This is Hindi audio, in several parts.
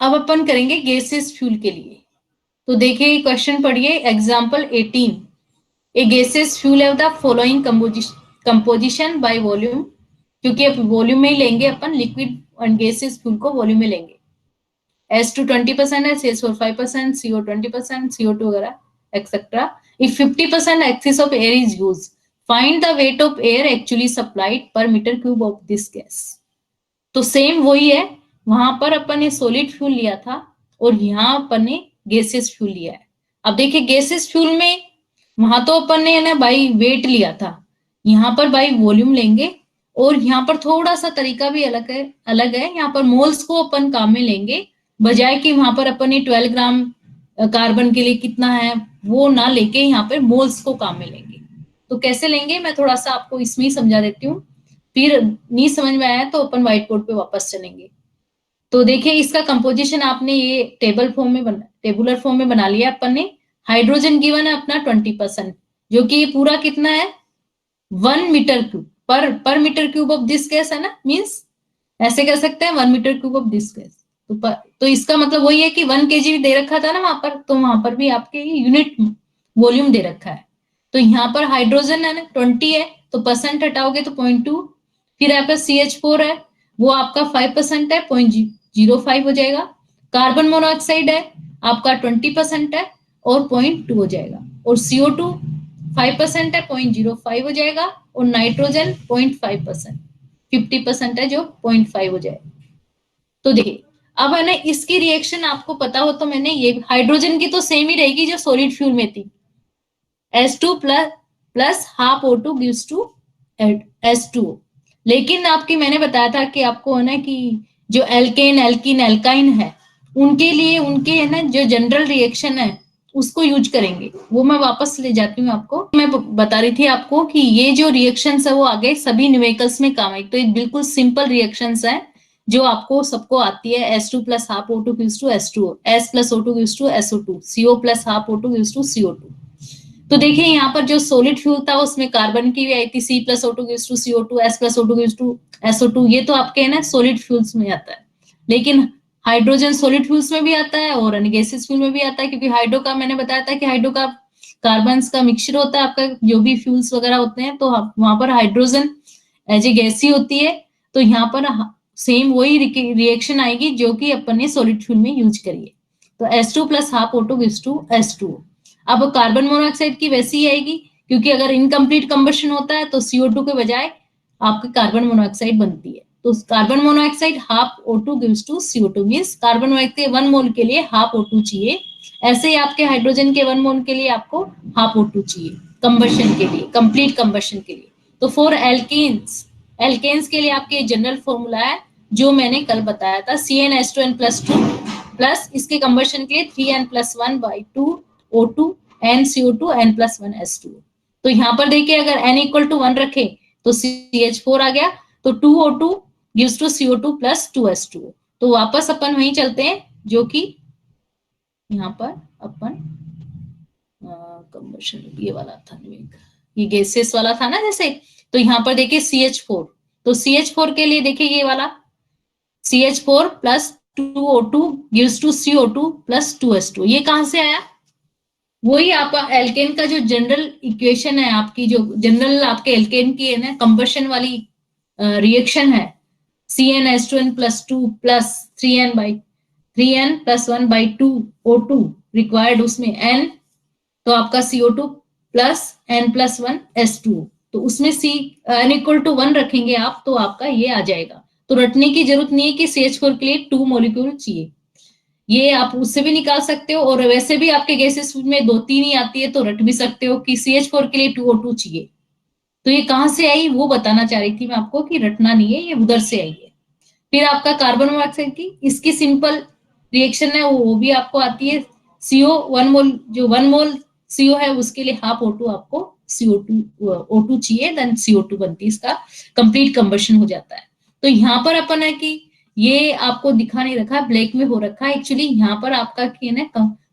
अब अपन करेंगे गैसेस फ्यूल के लिए। तो देखिए क्वेश्चन पढ़िए, एग्जाम्पल 18। ए गैसेस फ्यूल है the following composition by volume, क्योंकि अब वॉल्यूम में ही लेंगे अपन, लिक्विड एंड गैसेस फ्यूल को वॉल्यूम में लेंगे। S2 20% है, CH4 5%, CO 20%, CO2 वगैरह etcetera. If 50% excess of air is used, find the weight of air actually supplied per meter cube of this gas। तो सेम वही है, वहां पर अपन ने सॉलिड फ्यूल लिया था और यहाँ अपन ने गैसेस फ्यूल लिया है। अब देखिए गैसेस फ्यूल में वहां तो अपन ने ना बाई वेट लिया था, यहाँ पर बाई वॉल्यूम लेंगे। और यहाँ पर थोड़ा सा तरीका भी अलग है, यहाँ पर मोल्स को अपन काम में लेंगे, बजाय कि वहां पर अपन ने 12 ग्राम कार्बन के लिए कितना है वो ना लेके यहाँ पर मोल्स को काम में लेंगे। तो कैसे लेंगे मैं थोड़ा सा आपको इसमें ही समझा देती हूँ, फिर नहीं समझ में आया तो अपन व्हाइट बोर्ड पे वापस चलेंगे। तो देखिए इसका कंपोजिशन आपने ये टेबुलर फॉर्म में बना लिया अपन ने। हाइड्रोजन गिवन है अपना 20%, जो कि पूरा कितना है 1 मीटर क्यूब पर metre cube of this gas है ना, मीन्स ऐसे कह सकते हैं 1 metre cube of this gas. तो इसका मतलब वही है कि 1 kg दे रखा था ना वहां पर, तो वहां पर भी आपके यूनिट वॉल्यूम दे रखा है। तो यहाँ पर हाइड्रोजन है ना 20 है, तो परसेंट हटाओगे तो 0.2। फिर आपका CH4 है, वो आपका 5% है, 0.05 हो जाएगा। कार्बन मोनोऑक्साइड है आपका 20% है और 0.2 हो जाएगा। और CO2 5% है, 0.05 हो जाएगा। और नाइट्रोजन 0.5%, 50% है जो 0.5 हो जाएगा। तो देखिए अब है ना इसकी रिएक्शन आपको पता हो तो मैंने ये हाइड्रोजन की तो सेम ही रहेगी जो सॉलिड फ्यूल में थी, S2 plus half O2 gives to H2O। लेकिन आपकी मैंने बताया था कि आपको है ना कि जो एल्केन एल्कीन एल्काइन है उनके लिए उनके है ना जो जनरल रिएक्शन है उसको यूज करेंगे, वो मैं वापस ले जाती हूँ आपको। मैं बता रही थी आपको कि ये जो रिएक्शंस है वो आगे सभी न्यूमेरिकल्स में काम आएगी। तो ये बिल्कुल सिंपल रिएक्शंस है जो आपको सबको आती है। S2 plus half O2 gives to H2O, S plus O2 gives to SO2, CO plus half O2 gives to CO2। तो देखिए यहाँ पर जो सॉलिड फ्यूल था उसमें कार्बन की भी आई थी, C plus O2 gives to CO2, S plus O2 gives to SO2। ये तो आपके है ना सॉलिड फ्यूल्स में आता है। लेकिन हाइड्रोजन सॉलिड फ्यूल्स में भी आता है और गैसेस फ्यूल में भी आता है, क्योंकि हाइड्रो का मैंने बताया था कि हाइड्रो का कार्बन का मिक्सचर होता है आपका, जो भी फ्यूल्स वगैरह होते हैं तो वहां पर हाइड्रोजन एज ए गैस ही होती है। तो यहाँ पर सेम वही रिएक्शन आएगी जो कि अपन ने सॉलिड फ्यूल में यूज करी है। तो S2 plus half O2 gives to H2O। अब कार्बन मोनोऑक्साइड की वैसी ही आएगी, क्योंकि अगर इनकम्प्लीट कंबशन होता है तो CO2 के बजाय आपकी कार्बन मोनोऑक्साइड बनती है। तो carbon monoxide half O2 gives to CO2, means carbon monoxide 1 mole के लिए हाफ O2 चाहिए। ऐसे ही आपके हाइड्रोजन के 1 मोल के लिए आपको हाफ O2 चाहिए कंबशन के लिए, कंप्लीट कंबशन के लिए। तो फॉर एल्केन्स के लिए आपके जनरल फॉर्मूला है जो मैंने कल बताया था, CnH2n+2 प्लस इसके कंबशन के लिए 3n+1/2 O2 n CO2 n+1 H2O। तो यहाँ पर देखिए अगर n इक्वल टू 1 रखे तो CH4 आ गया, तो 2 O2 gives to CO2 plus 2 H2O। तो वापस अपन वहीं चलते हैं जो कि यहाँ पर अपन कंबशन ये वाला था, ये गैसेस वाला था ना जैसे। तो यहाँ पर देखिए CH4, तो CH4 के लिए देखिए ये वाला CH4 plus 2O2 gives to CO2 plus 2 H2O। ये कहां से आया, वही आपका एल्केन का जो जनरल इक्वेशन है, आपकी जो जनरल आपके एल्केन की है ना कंबशन वाली रिएक्शन है, CnH2n+2 plus 3n+1/2 O2 required, उसमें n, तो आपका CO2 प्लस n+1 H2O। तो उसमें n इक्वल टू 1 रखेंगे आप तो आपका ये आ जाएगा। तो रटने की जरूरत नहीं है कि CH4 के लिए 2 मॉलिक्यूल चाहिए, ये आप उससे भी निकाल सकते हो। और वैसे भी आपके गैसेस में 2-3 ही आती है तो रट भी सकते हो कि CH4 के लिए 2O2 चाहिए। तो ये कहां से आई वो बताना चाह रही थी मैं आपको कि रटना नहीं है, ये उधर से आई है। फिर आपका कार्बन मोनोऑक्साइड की इसकी सिंपल रिएक्शन है वो भी आपको आती है। CO 1 मोल, जो 1 मोल CO है उसके लिए हाफ O2 आपको O2 चाहिए, देन CO2 बनती है, इसका कंप्लीट कंबशन हो जाता है। तो यहाँ पर अपन है कि ये आपको दिखा नहीं रखा, ब्लैक में हो रखा है एक्चुअली। यहाँ पर आपका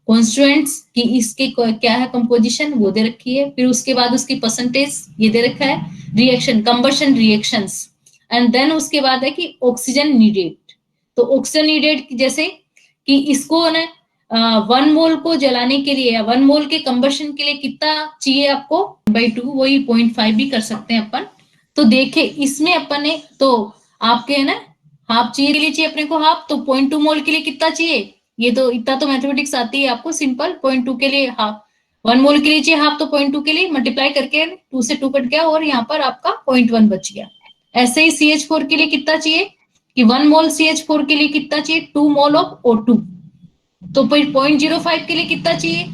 कॉन्स्टिट्यूएंट्स की इसके क्या है कंपोजिशन वो दे रखी है, फिर उसके बाद उसकी परसेंटेज ये दे रखा है, reaction combustion reactions, and then उसके बाद है कि ऑक्सीजन नीडेड। तो ऑक्सीजन नीडेड जैसे कि इसको ना 1 मोल को जलाने के लिए या 1 मोल के कंबशन के लिए कितना चाहिए आपको, बाई 2, वही 0.5 भी कर सकते हैं अपन। तो देखे इसमें अपन ने, तो आपके है ना हाफ चाहिए के लिए चाहिए अपने को हाफ, तो 0.2 मोल के लिए कितना चाहिए, ये तो इतना तो मैथमेटिक्स आती है आपको सिंपल। 0.2 के लिए हाफ, 1 मोल के लिए चाहिए हाफ, तो 0.2 के लिए मल्टीप्लाई करके 2 से 2 कट गया और यहाँ पर आपका 0.1 बच गया। ऐसे ही CH4 के लिए कितना चाहिए कि 1 मोल CH4 के लिए कितना चाहिए, 2 मोल ऑफ O2, तो 0.05 के लिए कितना चाहिए,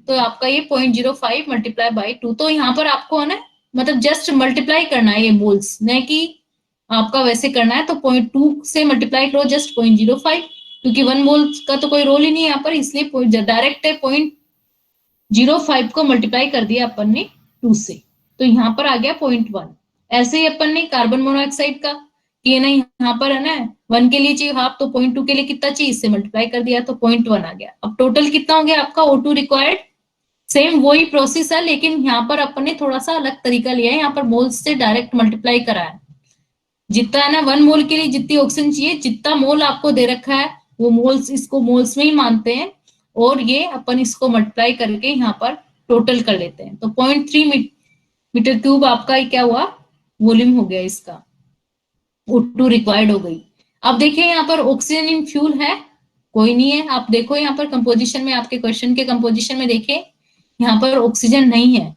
तो आपका ये 0.05 मल्टीप्लाई बाई 2। तो यहाँ पर आपको है ना मतलब जस्ट मल्टीप्लाई करना है ये मोल्स, न कि आपका वैसे करना है। तो 0.2 से मल्टीप्लाई करो जस्ट 0.05, क्योंकि 1 मोल का तो कोई रोल ही नहीं है यहाँ पर, इसलिए डायरेक्ट है 0.05 को मल्टीप्लाई कर दिया अपन ने 2 से, तो यहाँ पर आ गया 0.1। ऐसे ही अपन ने कार्बन मोनोऑक्साइड का कि ना यहाँ पर है ना 1 के लिए चाहिए हाफ, तो 0.2 के लिए कितना चाहिए, इससे मल्टीप्लाई कर दिया तो 0.1 आ गया। अब टोटल कितना हो गया आपका O2 रिक्वायर्ड, सेम वही प्रोसेस है, लेकिन यहाँ पर अपन ने थोड़ा सा अलग तरीका लिया है, यहाँ पर मोल्स से डायरेक्ट मल्टीप्लाई करा है। जितना है ना 1 मोल के लिए जितनी ऑक्सीजन चाहिए, जितना मोल आपको दे रखा है वो मोल्स, इसको मोल्स में ही मानते हैं, और ये अपन इसको मल्टीप्लाई करके यहाँ पर टोटल कर लेते हैं। तो 0.3 मीटर क्यूब आपका क्या हुआ, वॉल्यूम हो गया इसका, O2 रिक्वायर्ड हो गई। अब देखिए यहाँ पर ऑक्सीजन इन फ्यूल है, कोई नहीं है। आप देखो यहाँ पर कंपोजिशन में, आपके क्वेश्चन के कंपोजिशन में देखिए यहाँ पर ऑक्सीजन नहीं है,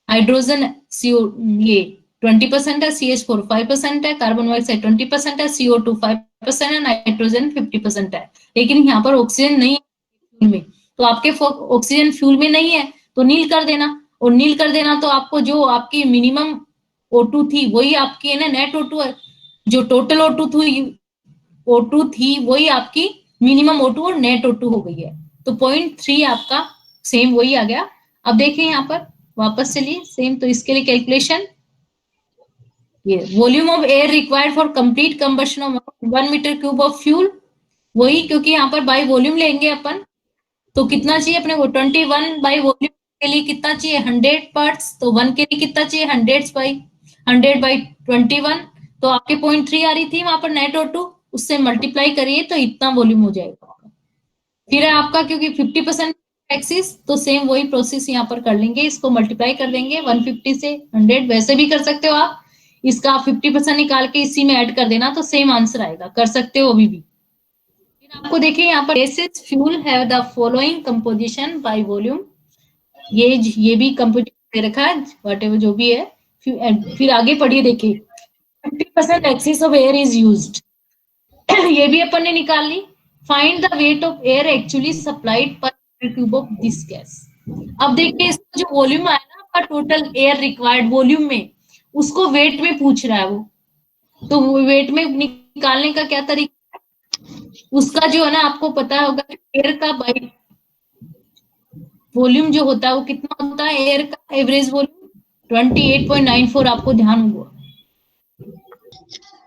हाइड्रोजन CO ये 20% है, CH4 5% है, कार्बन डाइऑक्साइड 20% है, CO2 5% है, नाइट्रोजन 50% है, लेकिन यहाँ पर ऑक्सीजन नहीं है फ्यूल में। तो आपके ऑक्सीजन फ्यूल में नहीं है तो नील कर देना, और नील कर देना तो आपको जो आपकी मिनिमम O2 थी वही आपकी है ना नेट O2 है, जो टोटल O2 थी वही आपकी मिनिमम O2 और नेट O2 हो गई है। तो 0.3 आपका सेम वही आ गया। अब देखिए यहाँ पर वापस चलिए सेम, तो इसके लिए कैलकुलेशन, ये volume of air required for complete combustion of 1 metre cube of fuel, वही क्योंकि यहाँ पर बाई वॉल्यूम लेंगे अपन, तो कितना चाहिए अपने को 21 बाई वॉल्यूम के लिए कितना चाहिए 100 पार्ट्स, तो 1 के लिए कितना चाहिए 100 बाई 21, तो आपके 0.3 आ रही थी वहां पर नेट O2, उससे मल्टीप्लाई करिए तो इतना वॉल्यूम हो जाएगा। फिर है आपका क्योंकि 50% एक्सिस, तो सेम वही प्रोसेस यहाँ पर कर लेंगे, इसको मल्टीप्लाई कर देंगे 150 से 100, वैसे भी कर सकते हो आप, इसका आप 50% निकाल के इसी में ऐड कर देना तो सेम आंसर आएगा, कर सकते हो अभी भी। फिर आपको देखिए यहाँ पर gaseous fuel have the following composition by volume, ये भी कंपोजिशन दे रखा है व्हाटएवर जो भी है। फिर आगे पढ़िए देखिए 50% excess of air is used, ये भी अपन ने निकाल ली। Find the weight of air actually supplied per cube of this gas. अब देखिए इसका जो वॉल्यूम आया ना आपका टोटल एयर रिक्वायर्ड वॉल्यूम में, उसको वेट में पूछ रहा है वो, तो वेट में निकालने का क्या तरीका, उसका जो है ना आपको पता होगा एयर का बाई वॉल्यूम जो होता है वो कितना होता है, एयर का एवरेज वॉल्यूम 28.94, आपको ध्यान होगा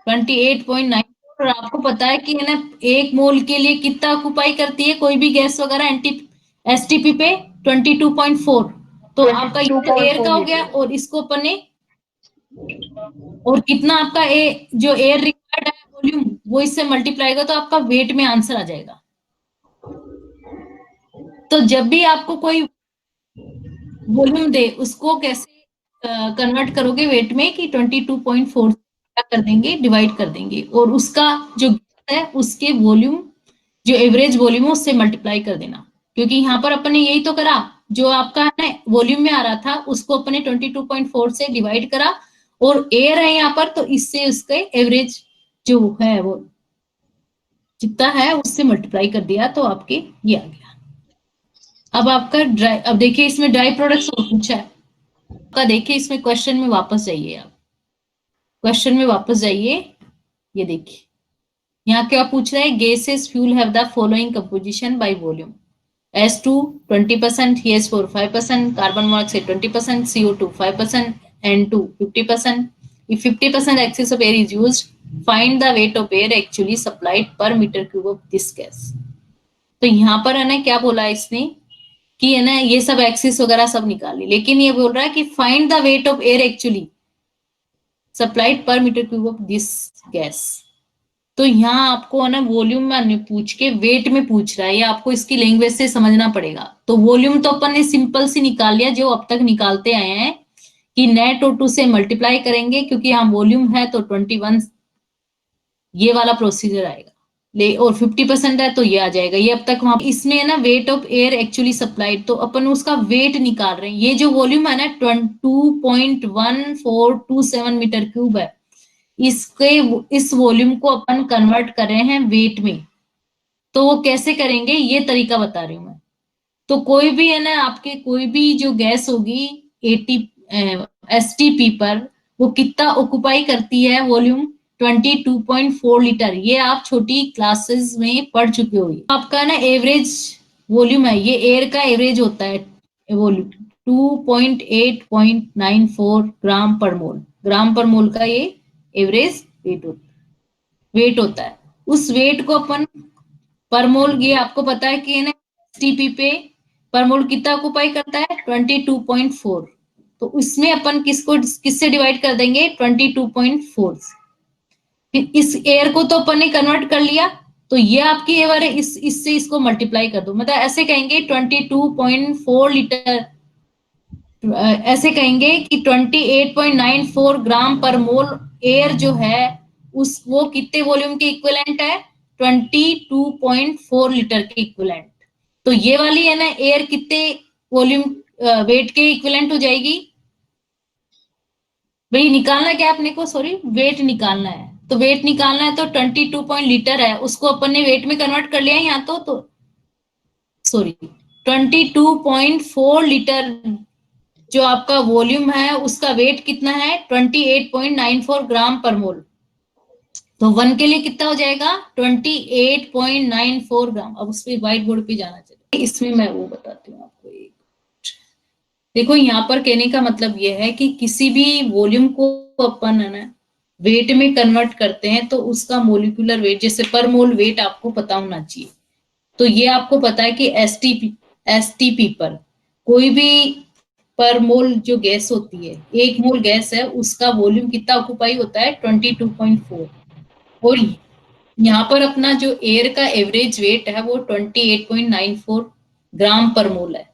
28.94, और आपको पता है कि है ना 1 मोल के लिए कितना ऑक्यूपाई करती है कोई भी गैस वगैरह एसटीपी पे 22.4, तो आपका एयर का हो गया, और इसको अपन ने, और कितना आपका जो एयर रिक्वायर्ड है वॉल्यूम वो इससे मल्टीप्लाई होगा, तो आपका वेट में आंसर आ जाएगा। तो जब भी आपको कोई वॉल्यूम दे उसको कैसे कन्वर्ट करोगे वेट में कि 22.4 कर देंगे, डिवाइड कर देंगे, और उसका जो है उसके वॉल्यूम जो एवरेज वॉल्यूम है उससे मल्टीप्लाई कर देना, क्योंकि यहाँ पर अपन ने यही तो करा, जो आपका है वॉल्यूम में आ रहा था उसको अपन ने 22.4 से डिवाइड करा, और एयर है यहाँ पर तो इससे उसके एवरेज जो है वो जितना है उससे मल्टीप्लाई कर दिया, तो आपके ये आ गया। अब आपका ड्राई, अब देखिए इसमें ड्राई प्रोडक्ट्स पूछा है का, देखिए इसमें क्वेश्चन में वापस जाइए, आप क्वेश्चन में वापस जाइए, ये देखिए यहाँ क्या पूछ रहा है, gases fuel have the following composition by volume, S2 20%, CH4 5%, carbon monoxide 20%, CO2 5%, N2 50%. If 50% excess of air is used, find the weight of air actually supplied per meter cube of this gas. तो यहाँ पर है ना क्या बोला इसने कि है ना ये सब एक्सिस वगैरह सब निकाली, लेकिन ये बोल रहा है कि find the weight of air actually supplied per metre cube of this gas. तो यहाँ आपको है ना वॉल्यूम में पूछ के वेट में पूछ रहा है, ये आपको इसकी लैंग्वेज से समझना पड़ेगा। तो वॉल्यूम तो अपन ने सिंपल सी निकाल लिया जो अब तक निकालते आए हैं कि नेट और 2 से मल्टीप्लाई करेंगे, क्योंकि यहाँ वॉल्यूम है तो 21 ये वाला प्रोसीजर आएगा ले, और 50% है तो ये आ जाएगा। ये अब तक वहां इसमें है ना wait of air actually supplied, तो अपन उसका वेट निकाल रहे हैं। ये जो वॉल्यूम है ना 22.1427 मीटर क्यूब है, इसके इस वॉल्यूम को अपन कन्वर्ट कर रहे हैं वेट में। तो वो कैसे करेंगे ये तरीका बता रही हूँ मैं। तो कोई भी है ना आपके कोई भी जो गैस होगी एटी एसटीपी पर, वो कितना ऑक्युपाई करती है वॉल्यूम 22.4 लीटर। ये आप छोटी क्लासेस में पढ़ चुके हो। आपका ना एवरेज वॉल्यूम है, ये एयर का एवरेज होता है वॉल्यूम 2.8.94 ग्राम पर मोल। ग्राम पर मोल का ये एवरेज वेट होता है। उस वेट को अपन पर मोल, ये आपको पता है कि है ना एसटीपी पे पर मोल कितना ऑक्युपाई करता है 22.4। तो इसमें अपन किससे डिवाइड कर देंगे 22.4 से। फिर इस एयर को तो अपन ने कन्वर्ट कर लिया, तो ये आपकी एयर है, इससे इसको मल्टीप्लाई कर दो। मतलब ऐसे कहेंगे 22.4 लीटर, ऐसे कहेंगे कि 28.94 ग्राम पर मोल एयर जो है उस वो कितने वॉल्यूम के इक्विवेलेंट है 22.4 लीटर के इक्विवेलेंट। तो ये वाली है ना एयर कितने वॉल्यूम वेट के इक्विवेलेंट हो जाएगी भाई। निकालना क्या अपने को, सॉरी वेट निकालना है। तो वेट निकालना है तो 22 पॉइंट लीटर है, उसको अपन ने वेट में कन्वर्ट कर लिया है यहाँ तो सॉरी 22.4 लीटर जो आपका वॉल्यूम है उसका वेट कितना है 28.94 ग्राम पर मोल। तो 1 के लिए कितना हो जाएगा 28.94 ग्राम। अब उस पर व्हाइट बोर्ड पे जाना चाहिए, इसमें मैं वो बताती हूँ आपको। एक देखो यहाँ पर कहने का मतलब यह है कि किसी भी वॉल्यूम को अपन है ना वेट में कन्वर्ट करते हैं तो उसका मोलिकुलर वेट, जैसे पर मोल वेट आपको पता होना चाहिए। तो ये आपको पता है कि एसटीपी पर कोई भी पर मोल जो गैस होती है, एक मोल गैस है उसका वॉल्यूम कितना ऑक्युपाई होता है 22.4। और यहाँ पर अपना जो एयर का एवरेज वेट है वो 28.94 ग्राम पर मोल है।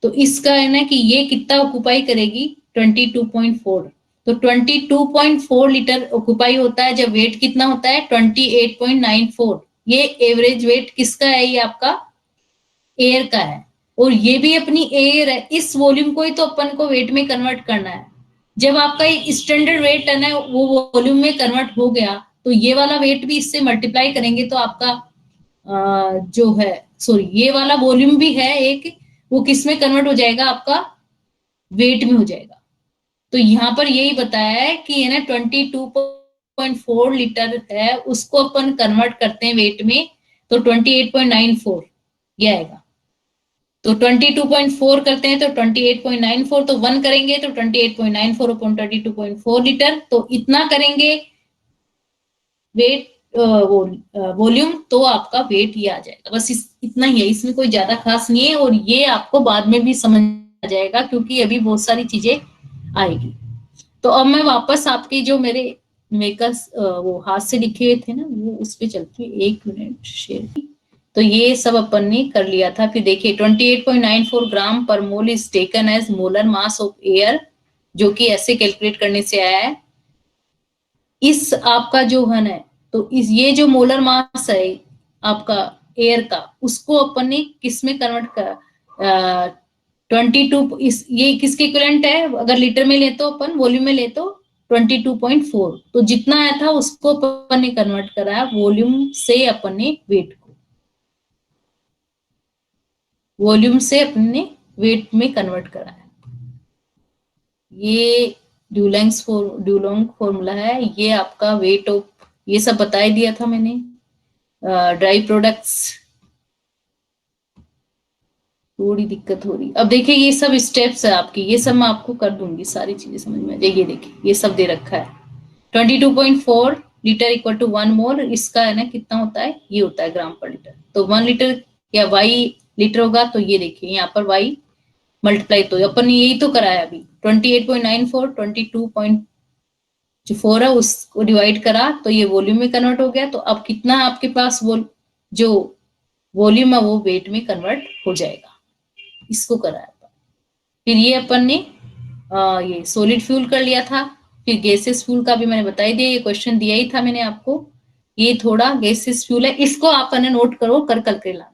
तो इसका है ना कि ये कितना ऑक्युपाई करेगी 22.4। तो 22.4 लीटर ऑक्युपाई होता है जब वेट कितना होता है 28.94। ये एवरेज वेट किसका है, ये आपका एयर का है। और ये भी अपनी एयर है, इस वॉल्यूम को ही तो अपन को वेट में कन्वर्ट करना है। जब आपका स्टैंडर्ड वेट है ना वो वॉल्यूम में कन्वर्ट हो गया तो ये वाला वेट भी इससे मल्टीप्लाई करेंगे तो आपका जो है सॉरी ये वाला वॉल्यूम भी है एक, वो किस में कन्वर्ट हो जाएगा आपका वेट में हो जाएगा। तो यहाँ पर यही बताया है कि है ना 22.4 लीटर है उसको अपन कन्वर्ट करते हैं वेट में तो 28.94 ये आएगा। तो 22.4 करते हैं तो 28.94, तो 1 करेंगे तो 28.94 अपॉन 22.4 लीटर, तो इतना करेंगे वेट वॉल्यूम तो आपका वेट ये आ जाएगा। बस इतना ही है, इसमें कोई ज्यादा खास नहीं है। और ये आपको बाद में भी समझ आ जाएगा क्योंकि अभी बहुत सारी चीजें आएगी। तो अब मैं वापस आपके जो मेरे मेकर्स वो हाथ से लिखे हुए थे ना वो उस पर चलती हूँ। 1 मिनट शेयर। तो ये सब अपन ने कर लिया था। फिर देखिए 28.94 gram per mole is taken as molar mass of air, जो कि ऐसे कैलकुलेट करने से आया है। इस आपका जो घन है तो इस ये जो मोलर मास है आपका एयर का उसको अपन ने किस में कन्वर्ट कर 22 इस ये किसके इक्विवेलेंट है, अगर लीटर में ले तो अपन वॉल्यूम में ले तो 22.4। तो जितना आया था उसको अपन ने कन्वर्ट करा है वॉल्यूम से, अपन ने वेट को वॉल्यूम से अपने वेट में कन्वर्ट करा है। ये ड्यूलोंग फॉर्मूला है। ये आपका वेट ऑफ ये सब बता ही दिया था मैंने। ड्राई प्रोडक्ट्स थोड़ी दिक्कत हो रही। अब देखिए ये सब स्टेप्स है आपकी, ये सब मैं आपको कर दूंगी, सारी चीजें समझ में आ जाएगी। ये देखिए ये सब दे रखा है 22.4 लीटर इक्वल टू 1 मोल। इसका है ना कितना होता है, ये होता है ग्राम पर लीटर। तो 1 लीटर या वाई लीटर होगा, तो ये देखिए यहाँ पर वाई मल्टीप्लाई, तो अपन ने यही तो कराया अभी 28.94 22.4 जो 4 है उसको डिवाइड करा तो ये वॉल्यूम में कन्वर्ट हो गया। तो अब कितना आपके पास जो वॉल्यूम है वो वेट में कन्वर्ट हो जाएगा। इसको करा है। फिर ये अपन ने ये सॉलिड फ्यूल कर लिया था। फिर गैसेस फ्यूल का भी मैंने बता ही दिया, ये क्वेश्चन दिया ही था मैंने आपको। ये थोड़ा गैसेस फ्यूल है, इसको आप नोट करो, कर करके लाना।